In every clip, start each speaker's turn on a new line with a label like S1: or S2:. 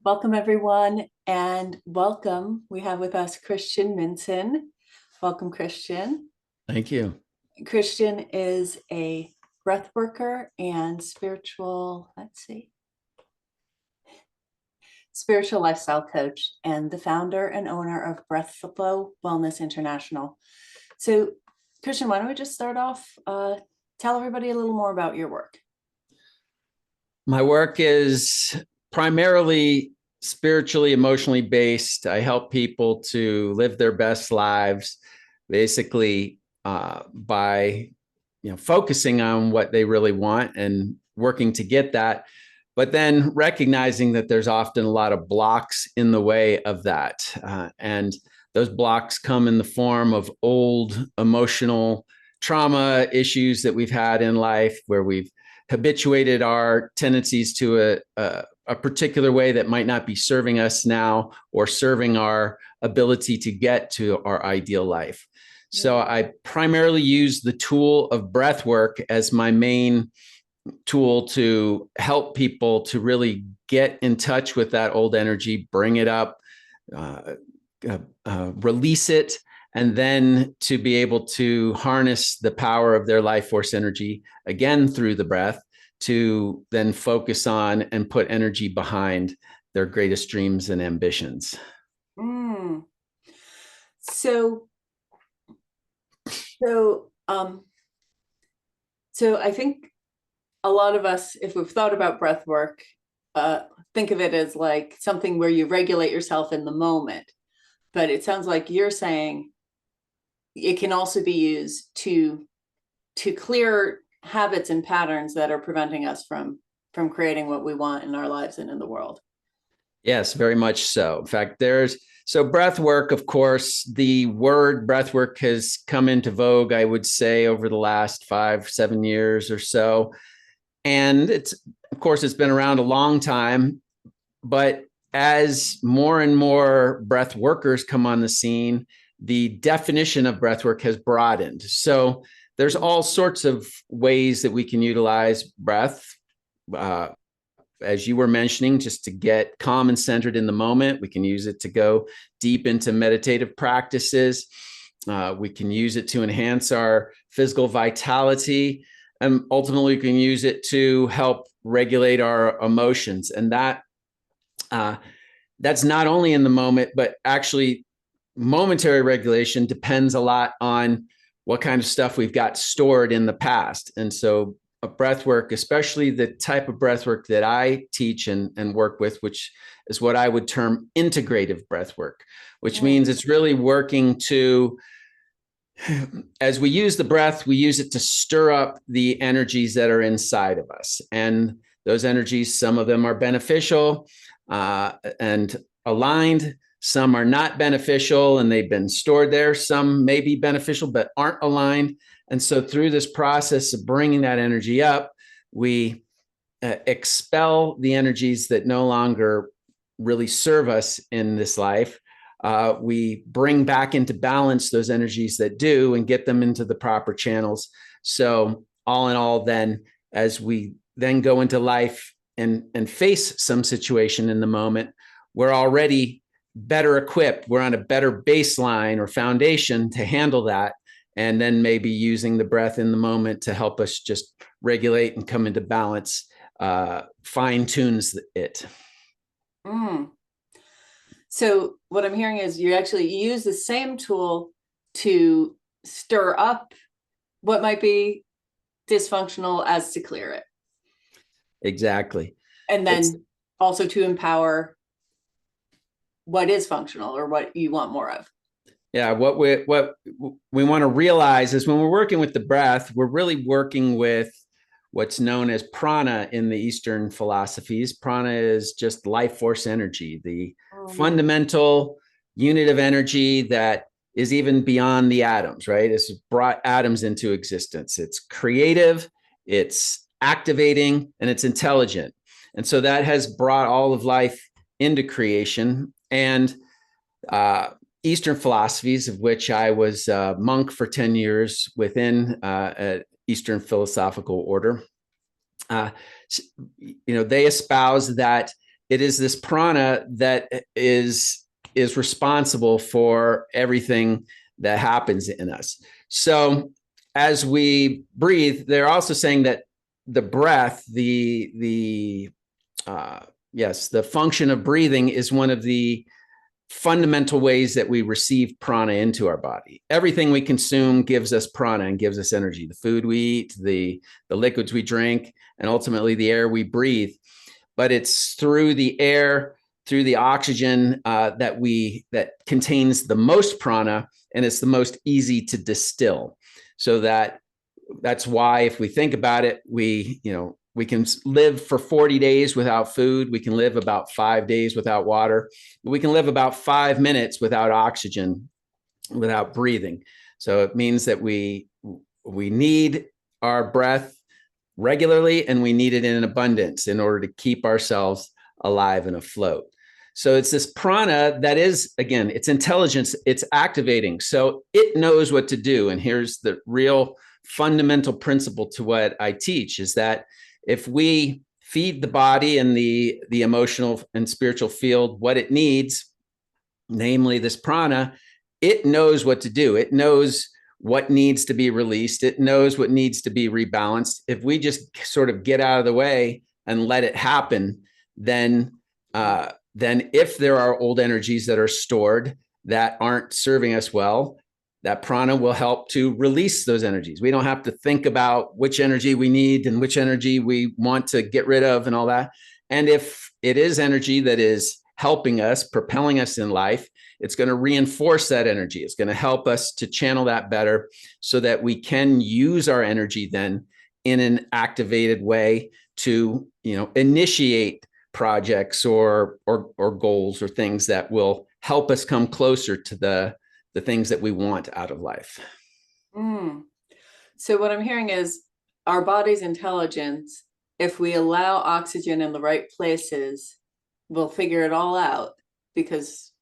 S1: Welcome, everyone, and welcome. We have with us Christian Minson. Welcome, Christian.
S2: Thank you.
S1: Christian is a breath worker and spiritual lifestyle coach, and the founder and owner of Breathflow Wellness International. So, Christian, why don't we just start off? Tell everybody a little more about your work.
S2: My work is primarily spiritually, emotionally based. I help people to live their best lives, basically by focusing on what they really want and working to get that, but then recognizing that there's often a lot of blocks in the way of that. And those blocks come in the form of old emotional trauma issues that we've had in life, where we've habituated our tendencies to a particular way that might not be serving us now or serving our ability to get to our ideal life. So I primarily use the tool of breath work as my main tool to help people to really get in touch with that old energy, bring it up, release it, and then to be able to harness the power of their life force energy again through the breath to then focus on and put energy behind their greatest dreams and ambitions.
S1: So I think a lot of us, if we've thought about breath work, think of it as like something where you regulate yourself in the moment. But it sounds like you're saying it can also be used to clear habits and patterns that are preventing us from creating what we want in our lives and in the world.
S2: Yes, very much so. In fact, so breath work, of course, the word breath work has come into vogue, I would say, over the last 5-7 years or so. And it's been around a long time, but as more and more breath workers come on the scene, the definition of breath work has broadened. So there's all sorts of ways that we can utilize breath, as you were mentioning, just to get calm and centered in the moment. We can use it to go deep into meditative practices. We can use it to enhance our physical vitality. And ultimately, we can use it to help regulate our emotions. And that's not only in the moment, but actually momentary regulation depends a lot on what kind of stuff we've got stored in the past. And so a breath work, especially the type of breath work that I teach and work with, which is what I would term integrative breath work, which means it's really working to, as we use the breath, we use it to stir up the energies that are inside of us. And those energies, some of them are beneficial and aligned. Some are not beneficial and they've been stored there. Some may be beneficial but aren't aligned. And so through this process of bringing that energy up, we expel the energies that no longer really serve us in this life. We bring back into balance those energies that do and get them into the proper channels. So all in all, then, as we then go into life and face some situation in the moment, we're already better equipped. We're on a better baseline or foundation to handle that. And then maybe using the breath in the moment to help us just regulate and come into balance, fine tunes it.
S1: So what I'm hearing is you actually use the same tool to stir up what might be dysfunctional as to clear it.
S2: Exactly.
S1: And then also to empower what is functional or what you want more of.
S2: Yeah, what we want to realize is when we're working with the breath, we're really working with what's known as prana in the Eastern philosophies. Prana is just life force energy, the fundamental unit of energy that is even beyond the atoms, right? It's brought atoms into existence. It's creative, it's activating, and it's intelligent. And so that has brought all of life into creation. And Eastern philosophies, of which I was a monk for 10 years within Eastern philosophical order, they espouse that it is this prana that is responsible for everything that happens in us. So as we breathe, they're also saying that the breath, the function of breathing is one of the fundamental ways that we receive prana into our body. Everything we consume gives us prana and gives us energy. The food we eat, the liquids we drink, and ultimately the air we breathe. But it's through the air, through the oxygen that contains the most prana, and it's the most easy to distill. So that's why, if we think about it, we can live for 40 days without food. We can live about 5 days without water. We can live about 5 minutes without oxygen, without breathing. So it means that we need our breath regularly, and we need it in abundance in order to keep ourselves alive and afloat. So it's this prana that is, again, it's intelligence, it's activating. So it knows what to do. And here's the real fundamental principle to what I teach, is that if we feed the body and the emotional and spiritual field what it needs, namely this prana, it knows what to do. It knows what needs to be released. It knows what needs to be rebalanced. If we just sort of get out of the way and let it happen, then if there are old energies that are stored that aren't serving us well, that prana will help to release those energies. We don't have to think about which energy we need and which energy we want to get rid of and all that. And if it is energy that is helping us, propelling us in life, it's going to reinforce that energy. It's going to help us to channel that better so that we can use our energy then in an activated way to, initiate projects or goals or things that will help us come closer to the things that we want out of life.
S1: So what I'm hearing is our body's intelligence, if we allow oxygen in the right places, we'll figure it all out, because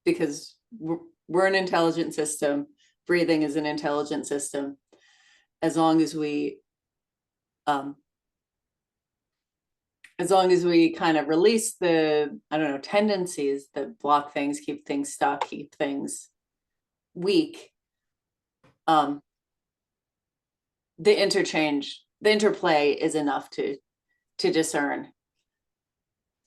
S1: we're an intelligent system. Breathing is an intelligent system. As long as we kind of release the, tendencies that block things, keep things stuck, keep things weak, the interplay is enough to discern.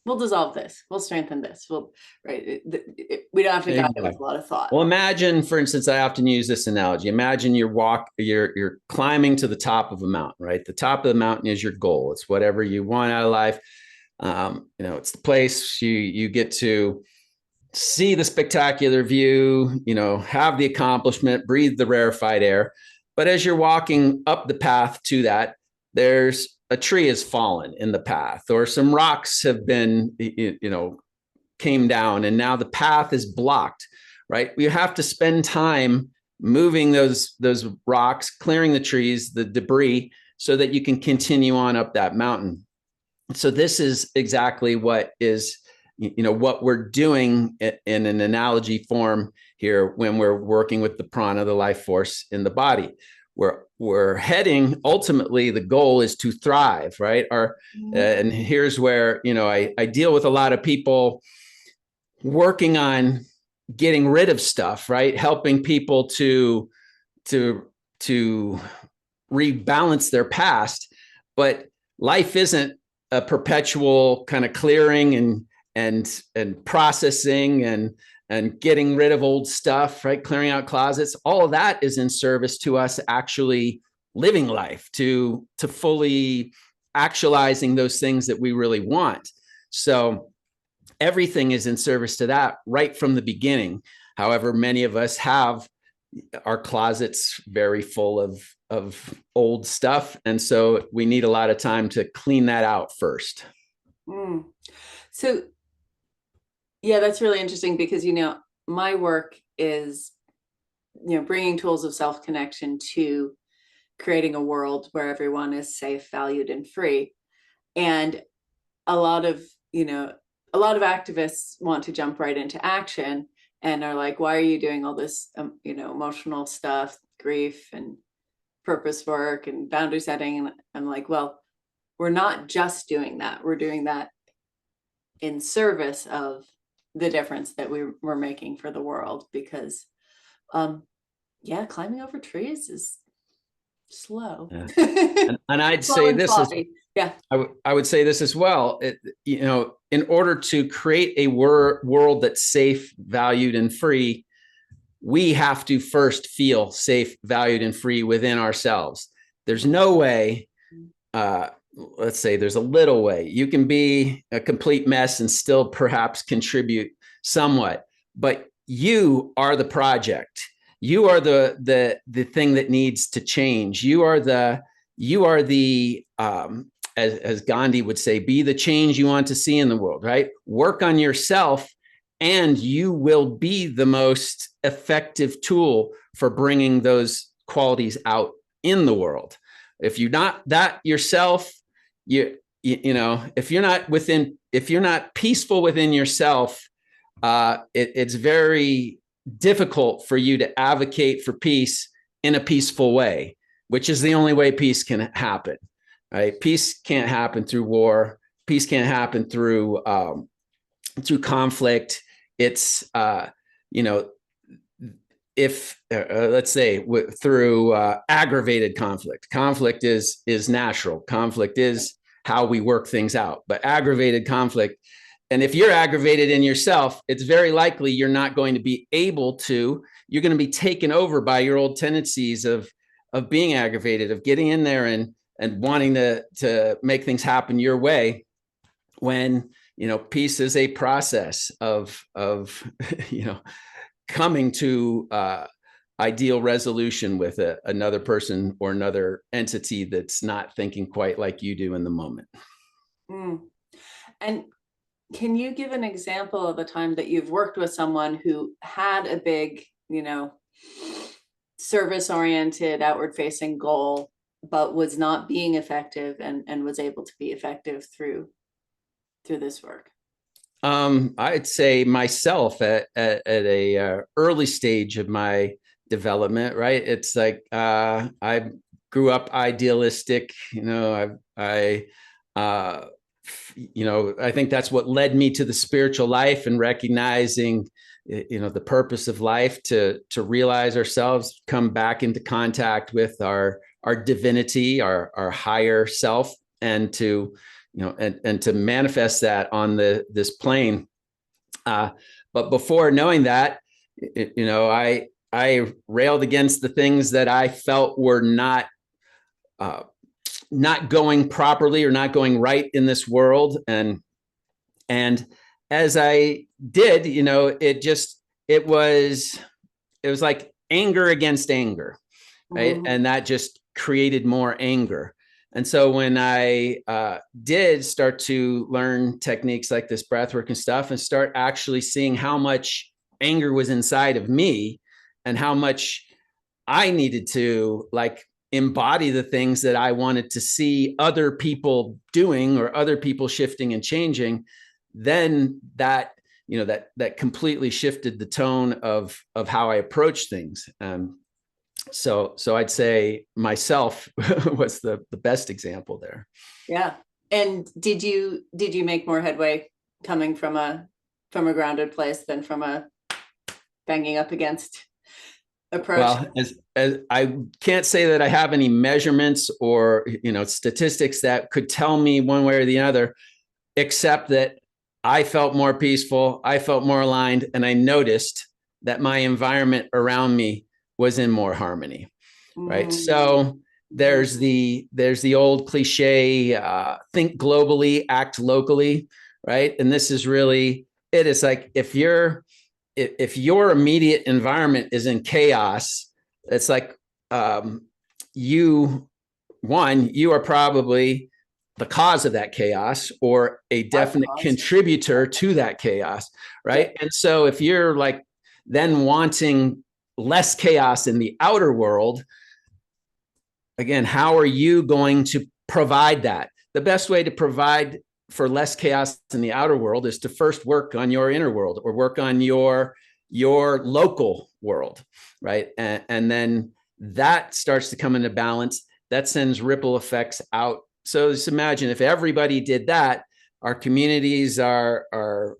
S1: We'll dissolve this. We'll strengthen this. We don't have to guide it with a lot of thought.
S2: Well, imagine, for instance, I often use this analogy. Imagine you're climbing to the top of a mountain, right? The top of the mountain is your goal. It's whatever you want out of life. It's the place you get to see the spectacular view, have the accomplishment, breathe the rarefied air. But as you're walking up the path to that, there's a tree has fallen in the path, or some rocks have been, came down, and now the path is blocked, right? You have to spend time moving those rocks, clearing the trees, the debris, so that you can continue on up that mountain. So this is exactly what is, what we're doing in an analogy form here when we're working with the prana, the life force in the body. We're heading, ultimately, the goal is to thrive, right? And here's where, I deal with a lot of people working on getting rid of stuff, right? Helping people to rebalance their past. But life isn't a perpetual kind of clearing and processing and getting rid of old stuff, right? Clearing out closets. All of that is in service to us actually living life, to fully actualizing those things that we really want. So everything is in service to that right from the beginning. However, many of us have our closets very full of old stuff. And so we need a lot of time to clean that out first.
S1: So yeah, that's really interesting, because, my work is, bringing tools of self-connection to creating a world where everyone is safe, valued, and free. And a lot of activists want to jump right into action and are like, why are you doing all this, emotional stuff, grief and purpose work and boundary setting? And I'm like, well, we're not just doing that. We're doing that in service of the difference that we were making for the world. Because yeah, climbing over trees is slow.
S2: Yeah. And I'd
S1: Slow
S2: say
S1: and
S2: this is,
S1: sloppy. Yeah.
S2: I would say this as well. In order to create a world that's safe, valued, and free, we have to first feel safe, valued, and free within ourselves. There's no way, let's say there's a little way you can be a complete mess and still perhaps contribute somewhat, but you are the project. You are the thing that needs to change. You are the as Gandhi would say, be the change you want to see in the world, right? Work on yourself and you will be the most effective tool for bringing those qualities out in the world. If you're not that yourself, if you're not peaceful within yourself, it's very difficult for you to advocate for peace in a peaceful way, which is the only way peace can happen. Right? Peace can't happen through war. Peace can't happen through conflict. It's if let's say through aggravated conflict. Conflict is natural. Conflict is how we work things out. But aggravated conflict, and if you're aggravated in yourself, it's very likely you're not going to be able to. You're going to be taken over by your old tendencies of being aggravated, of getting in there and wanting to make things happen your way. When peace is a process of coming to ideal resolution with another person or another entity that's not thinking quite like you do in the moment.
S1: And can you give an example of a time that you've worked with someone who had a big, service-oriented, outward-facing goal, but was not being effective and was able to be effective through this work?
S2: I'd say myself at a early stage of my development, right? It's like I grew up idealistic, I think that's what led me to the spiritual life and recognizing, the purpose of life to realize ourselves, come back into contact with our divinity, our higher self, and to and to manifest that on this plane. But before knowing that, I railed against the things that I felt were not going properly or not going right in this world. And as I did, it was like anger against anger, right? Mm-hmm. And that just created more anger. And so when I did start to learn techniques like this breathwork and stuff, and start actually seeing how much anger was inside of me and how much I needed to embody the things that I wanted to see other people doing or other people shifting and changing, then that completely shifted the tone of how I approach things. So I'd say myself was the best example there.
S1: Yeah. And did you make more headway coming from a grounded place than from a banging up against approach?
S2: Well, as I can't say that I have any measurements or statistics that could tell me one way or the other, except that I felt more peaceful, I felt more aligned, and I noticed that my environment around me was in more harmony, right? So there's the old cliche, think globally, act locally, right? And this is really it. It's like if your immediate environment is in chaos, it's like you are probably the cause of that chaos or a definite contributor to that chaos, right? And so if you're then wanting less chaos in the outer world, again, how are you going to provide that? The best way to provide for less chaos in the outer world is to first work on your inner world or work on your local world, right? And then that starts to come into balance. That sends ripple effects out. So just imagine if everybody did that, our communities, our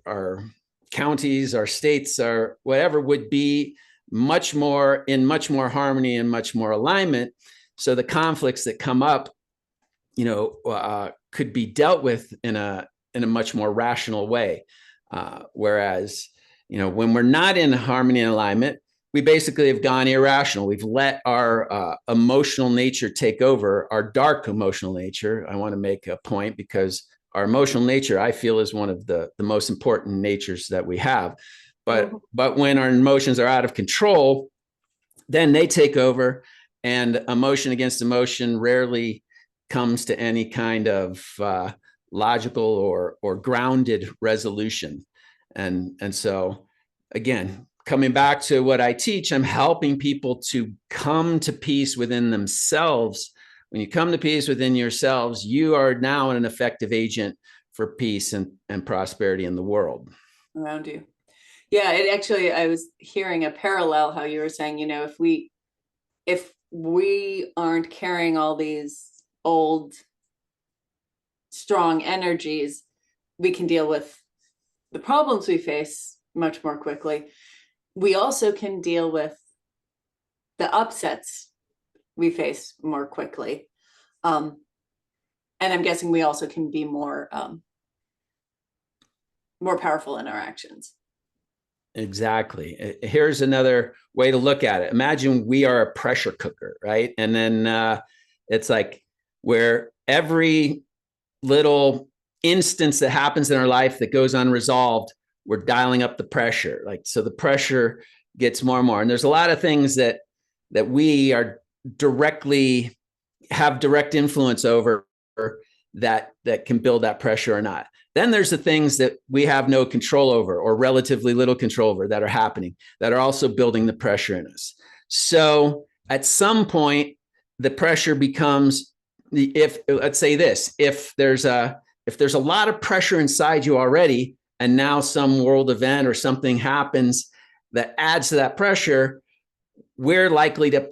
S2: counties, our states, our whatever would be much more harmony and much more alignment. So the conflicts that come up, could be dealt with in a much more rational way. Whereas, when we're not in harmony and alignment, we basically have gone irrational. We've let our emotional nature take over, our dark emotional nature. I want to make a point, because our emotional nature, I feel, is one of the most important natures that we have. But when our emotions are out of control, then they take over, and emotion against emotion rarely comes to any kind of logical or grounded resolution. And so, again, coming back to what I teach, I'm helping people to come to peace within themselves. When you come to peace within yourselves, you are now an effective agent for peace and prosperity in the world
S1: around you. Yeah, it actually, I was hearing a parallel, how you were saying, if we aren't carrying all these old strong energies, we can deal with the problems we face much more quickly. We also can deal with the upsets we face more quickly. And I'm guessing we also can be more powerful in our actions.
S2: Exactly. Here's another way to look at it. Imagine we are a pressure cooker, right? And then it's like, where every little instance that happens in our life that goes unresolved, we're dialing up the pressure. Like, so the pressure gets more and more. And there's a lot of things that we are have direct influence over, that can build that pressure or not. Then there's the things that we have no control over, or relatively little control over, that are happening, that are also building the pressure in us. So at some point, the pressure becomes, let's say this, if there's a lot of pressure inside you already, and now some world event or something happens that adds to that pressure, we're likely to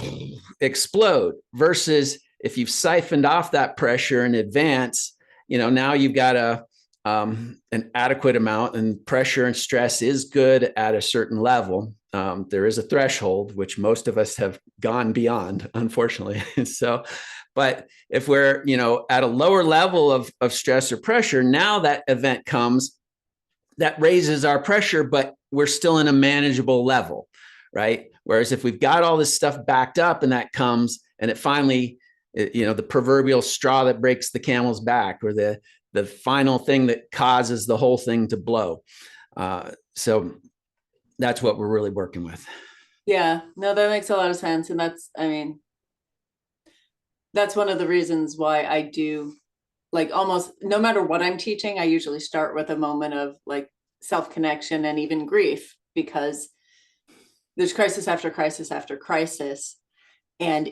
S2: explode. Versus if you've siphoned off that pressure in advance, now you've got an adequate amount, and pressure and stress is good at a certain level. There is a threshold, which most of us have gone beyond, unfortunately. So, but if we're, at a lower level of stress or pressure, now that event comes that raises our pressure, but we're still in a manageable level, right? Whereas if we've got all this stuff backed up, and that comes, and it finally, the proverbial straw that breaks the camel's back, or the final thing that causes the whole thing to blow. So that's what we're really working with.
S1: Yeah, no, that makes a lot of sense. And that's one of the reasons why I do, like, almost no matter what I'm teaching, I usually start with a moment of like self-connection and even grief, because there's crisis after crisis after crisis. And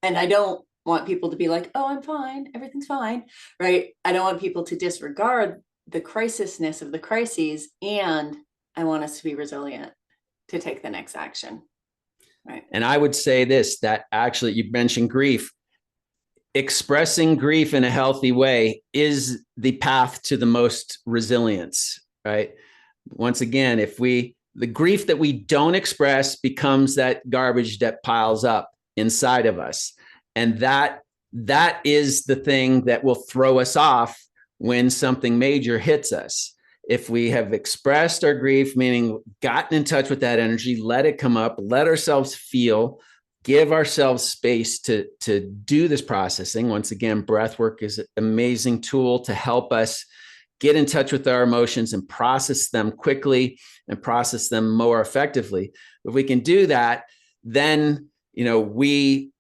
S1: I don't want people to be like, oh, I'm fine, everything's fine, right? I don't want people to disregard the crisisness of the crises, and I want us to be resilient to take the next action, right?
S2: And I would say this, that actually, you mentioned grief. Expressing grief in a healthy way is the path to the most resilience, right? Once again, the grief that we don't express becomes that garbage that piles up inside of us. And that is the thing that will throw us off when something major hits us. If we have expressed our grief, meaning gotten in touch with that energy, let it come up, let ourselves feel, give ourselves space to do this processing. Once again, breathwork is an amazing tool to help us get in touch with our emotions and process them quickly and process them more effectively. If we can do that, then, we,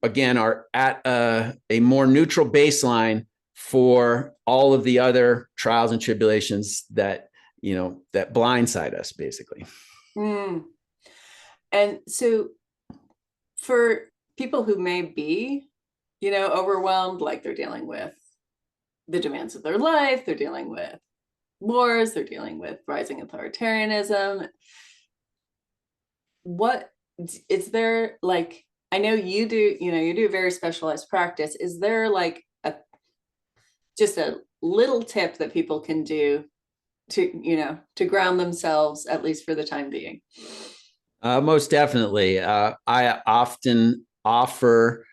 S2: again, are at a more neutral baseline for all of the other trials and tribulations that blindside us, basically.
S1: And so for people who may be, overwhelmed, like they're dealing with the demands of their life, they're dealing with wars, they're dealing with rising authoritarianism, what is there, like, I know you do a very specialized practice. Is there like just a little tip that people can do to ground themselves, at least for the time being.
S2: Most definitely. I often offer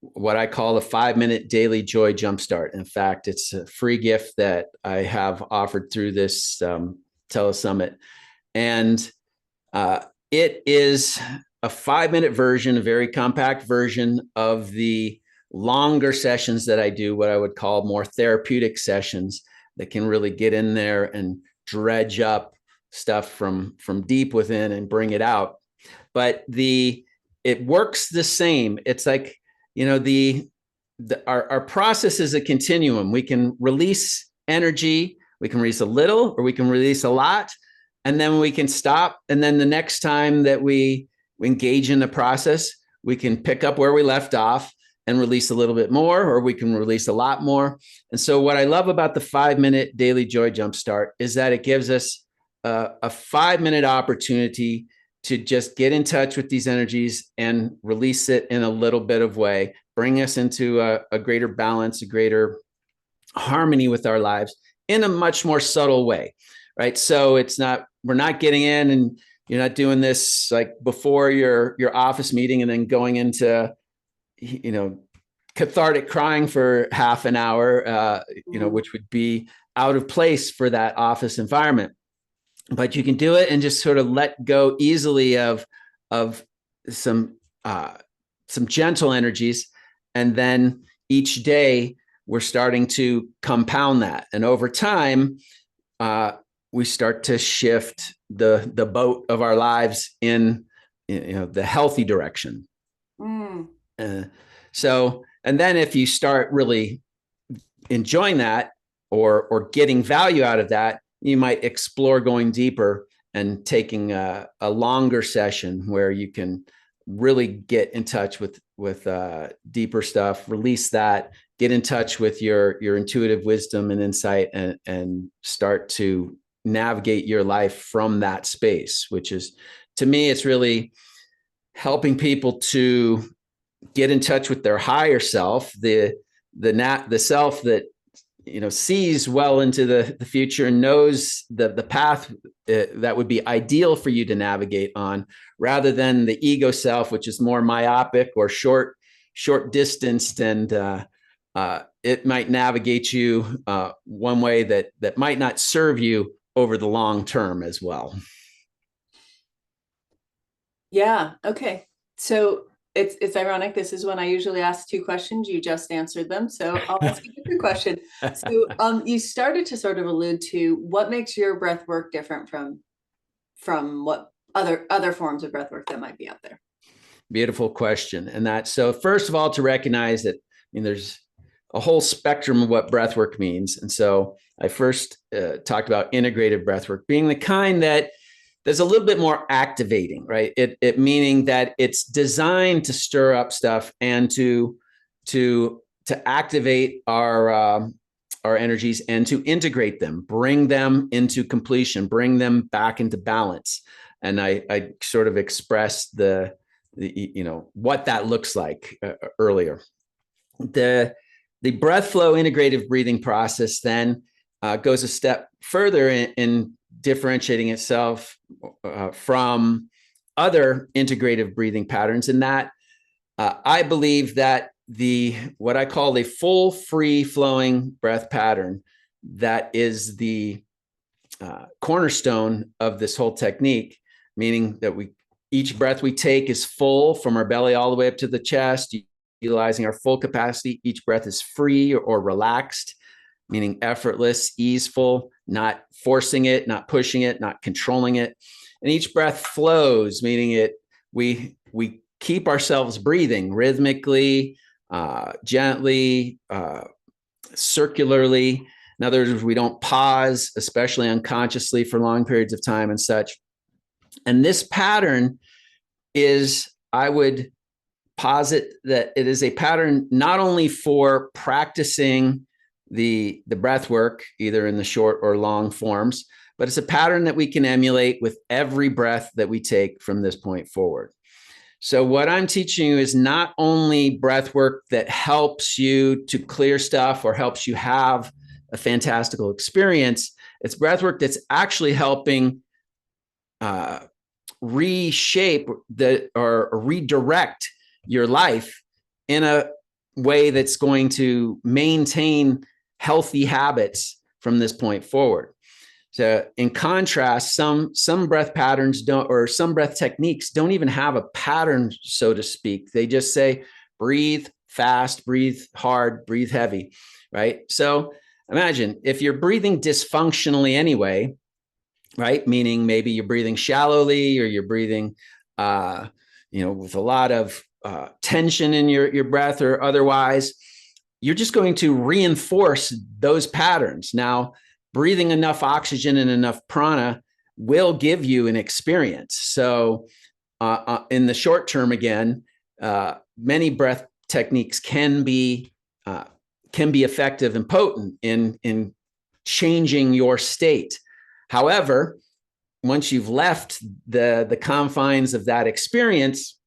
S2: what I call a 5-minute daily joy jumpstart. In fact, it's a free gift that I have offered through this telesummit. And it is a 5-minute version, a very compact version of the longer sessions that I do, what I would call more therapeutic sessions that can really get in there and dredge up stuff from deep within and bring it out. But it works the same. It's like, our process is a continuum. We can release energy, we can release a little, or we can release a lot, and then we can stop. And then the next time that we engage in the process, we can pick up where we left off and release a little bit more, or we can release a lot more. And so what I love about the 5-minute daily joy jumpstart is that it gives us a 5-minute opportunity to just get in touch with these energies and release it in a little bit of way, bring us into a greater balance, a greater harmony with our lives in a much more subtle way, right? So we're not getting in and you're not doing this like before your office meeting and then going into, cathartic crying for half an hour, which would be out of place for that office environment. But you can do it and just sort of let go easily of some gentle energies, and then each day we're starting to compound that, and over time we start to shift the boat of our lives in the healthy direction. So, and then if you start really enjoying that or getting value out of that, you might explore going deeper and taking a longer session where you can really get in touch with deeper stuff, release that, get in touch with your intuitive wisdom and insight, and start to navigate your life from that space, which is, to me, it's really helping people to get in touch with their higher self, the self that sees well into the future and knows the path that would be ideal for you to navigate on, rather than the ego self, which is more myopic or short distanced, and it might navigate you one way that might not serve you over the long term as well.
S1: Yeah. Okay. So it's ironic. This is when I usually ask 2 questions. You just answered them. So I'll ask you a different question. So you started to sort of allude to what makes your breath work different from what other forms of breath work that might be out there.
S2: Beautiful question. And so first of all, to recognize that, there's a whole spectrum of what breath work means. And so I first talked about integrative breath work being the kind that there's a little bit more activating, right? It meaning that it's designed to stir up stuff and to activate our energies and to integrate them, bring them into completion, bring them back into balance. And I sort of expressed the what that looks like earlier. The breath flow integrative breathing process then goes a step further in differentiating itself from other integrative breathing patterns, in that I believe that what I call the full free flowing breath pattern, that is the cornerstone of this whole technique, meaning that each breath we take is full from our belly all the way up to the chest, utilizing our full capacity. Each breath is free or relaxed, meaning effortless, easeful, not forcing it, not pushing it, not controlling it. And each breath flows, meaning we keep ourselves breathing rhythmically, gently, circularly. In other words, we don't pause, especially unconsciously, for long periods of time and such. And this pattern is, I would posit that it is a pattern not only for practicing the breath work, either in the short or long forms, but it's a pattern that we can emulate with every breath that we take from this point forward. So what I'm teaching you is not only breath work that helps you to clear stuff or helps you have a fantastical experience. It's breath work that's actually helping reshape or redirect your life in a way that's going to maintain healthy habits from this point forward. So in contrast, some breath patterns don't, or some breath techniques don't even have a pattern, so to speak. They just say, breathe fast, breathe hard, breathe heavy, right? So imagine if you're breathing dysfunctionally anyway, right? Meaning maybe you're breathing shallowly, or you're breathing, with a lot of tension in your breath or otherwise. You're just going to reinforce those patterns. Now, breathing enough oxygen and enough prana will give you an experience. So in the short term, again, many breath techniques can be effective and potent in changing your state. However, once you've left the confines of that experience,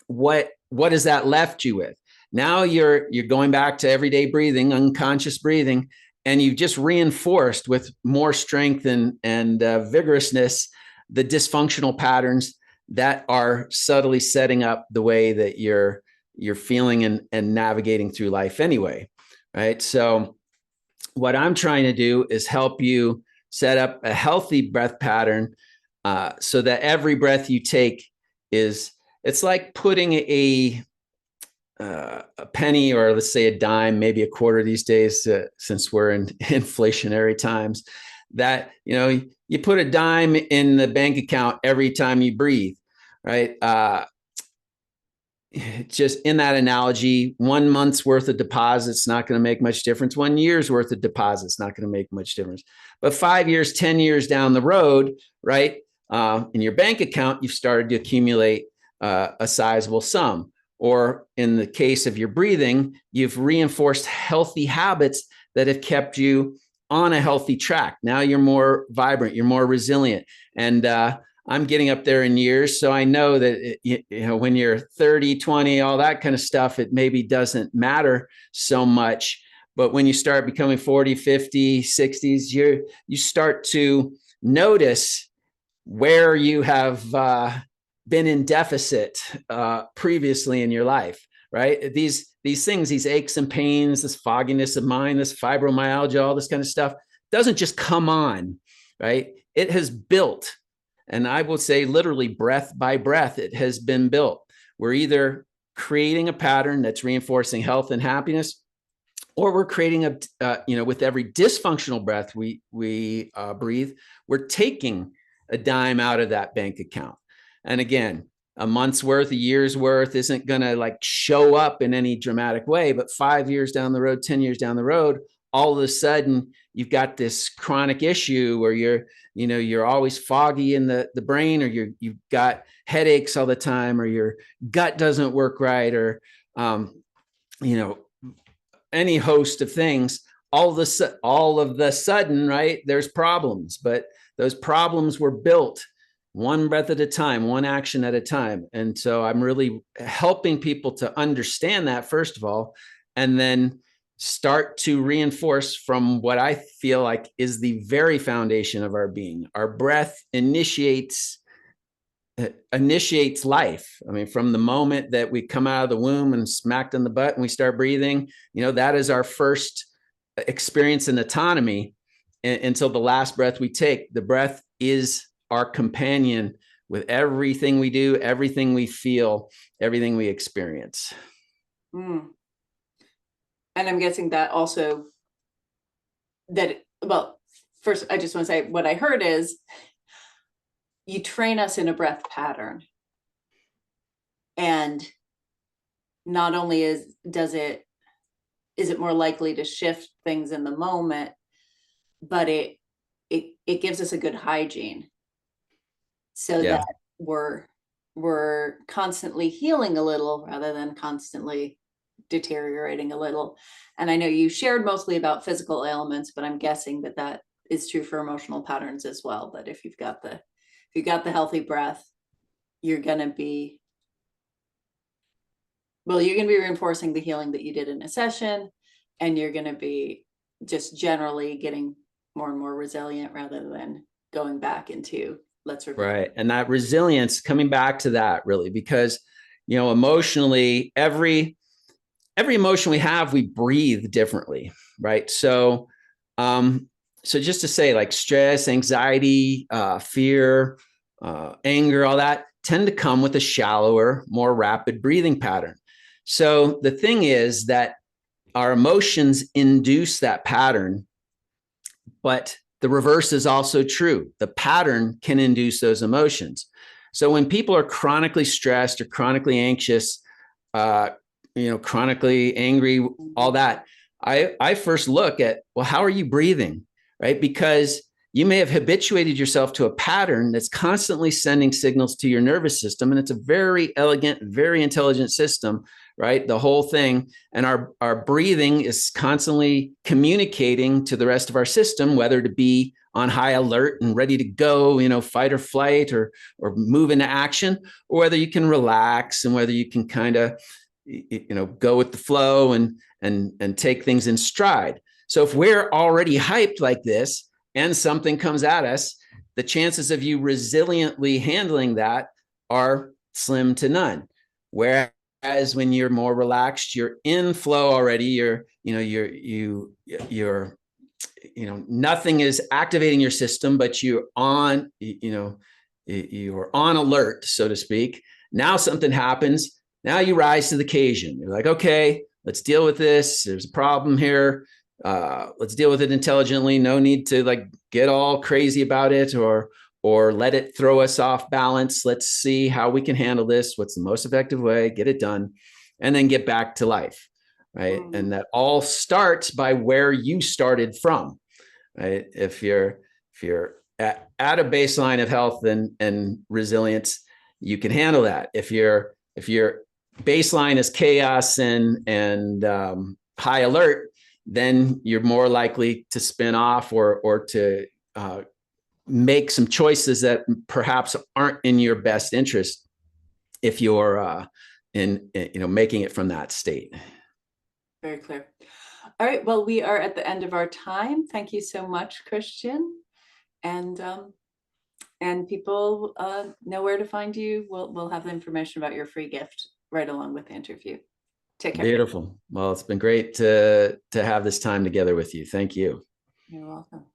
S2: what has that left you with? Now you're going back to everyday breathing, unconscious breathing, and you've just reinforced with more strength and vigorousness the dysfunctional patterns that are subtly setting up the way that you're feeling and navigating through life anyway, right? So what I'm trying to do is help you set up a healthy breath pattern so that every breath you take it's like putting a penny, or let's say a dime, maybe a quarter these days, since we're in inflationary times, that, you put a dime in the bank account every time you breathe, right? Just in that analogy, 1 month's worth of deposits not going to make much difference. 1 year's worth of deposits not going to make much difference. But 5 years, 10 years down the road, right, in your bank account, you've started to accumulate a sizable sum. Or in the case of your breathing, you've reinforced healthy habits that have kept you on a healthy track. Now you're more vibrant, you're more resilient. And I'm getting up there in years, so I know that when you're 30, 20, all that kind of stuff, it maybe doesn't matter so much. But when you start becoming 40, 50, 60s, you start to notice where you have been in deficit previously in your life, right? These things, these aches and pains, this fogginess of mind, this fibromyalgia, all this kind of stuff doesn't just come on, right? It has built. And I will say literally breath by breath, it has been built. We're either creating a pattern that's reinforcing health and happiness, or we're creating with every dysfunctional breath we breathe, we're taking a dime out of that bank account. And again, a month's worth, a year's worth isn't going to show up in any dramatic way, but 5 years down the road, 10 years down the road, all of a sudden you've got this chronic issue where you're always foggy in the brain, or you've got headaches all the time, or your gut doesn't work right, or any host of things. All of the sudden, right, there's problems, but those problems were built one breath at a time, one action at a time. And so I'm really helping people to understand that, first of all, and then start to reinforce from what I feel like is the very foundation of our being. Our breath initiates life. I mean, from the moment that we come out of the womb and smacked in the butt and we start breathing, that is our first experience in autonomy until the last breath we take. The breath is our companion with everything we do, everything we feel, everything we experience.
S1: And I'm guessing that also first, I just want to say what I heard is you train us in a breath pattern. And not only is it more likely to shift things in the moment, but it gives us a good hygiene, so that we're constantly healing a little rather than constantly deteriorating a little. And I know you shared mostly about physical ailments, but I'm guessing that is true for emotional patterns as well. That if you've got the healthy breath, you're going to be Well, you're going to be reinforcing the healing that you did in a session, and you're going to be just generally getting more and more resilient rather than going back into let's rebuild.
S2: Right. And that resilience, coming back to that really, because, emotionally, every emotion we have, we breathe differently. Right. So just to say, like stress, anxiety, fear, anger, all that tend to come with a shallower, more rapid breathing pattern. So the thing is that our emotions induce that pattern, but the reverse is also true. The pattern can induce those emotions. So when people are chronically stressed or chronically anxious, chronically angry, all that, I first look at, well, how are you breathing? Right? Because you may have habituated yourself to a pattern that's constantly sending signals to your nervous system. And it's a very elegant, very intelligent system, right? The whole thing. And our breathing is constantly communicating to the rest of our system, whether to be on high alert and ready to go, fight or flight or move into action, or whether you can relax and whether you can kind of, go with the flow and take things in stride. So if we're already hyped like this and something comes at us, the chances of you resiliently handling that are slim to none. Whereas when you're more relaxed, you're in flow already. You're nothing is activating your system, but you're on alert, so to speak. Now something happens. Now you rise to the occasion. You're like, okay, let's deal with this. There's a problem here. Let's deal with it intelligently. No need to like get all crazy about it or let it throw us off balance. Let's see how we can handle this. What's the most effective way? Get it done, and then get back to life, right? And that all starts by where you started from, right? If you're at a baseline of health and resilience, you can handle that. If your baseline is chaos and high alert, then you're more likely to spin off or to make some choices that perhaps aren't in your best interest if you're in making it from that state.
S1: Very clear. All right. Well, we are at the end of our time. Thank you so much, Christian. And people know where to find you. We'll have the information about your free gift right along with the interview. Take care.
S2: Beautiful. Well, it's been great to have this time together with you. Thank you.
S1: You're welcome.